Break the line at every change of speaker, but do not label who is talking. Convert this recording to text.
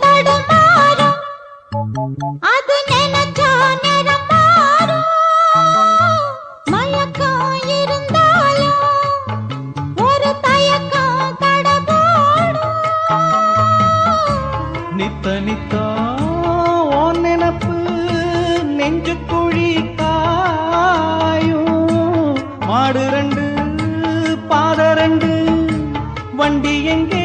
தடுமாறும் அது நினைச்சா நேரம் மாறும் மயக்கம் இருந்தாலும் ஒரு தயக்கம் தடபோடும்
நித்த நித்தா உன் நினப்பு நெஞ்சு குழி காயும் மாடு ரெண்டு பாத ரெண்டு வண்டி எங்கே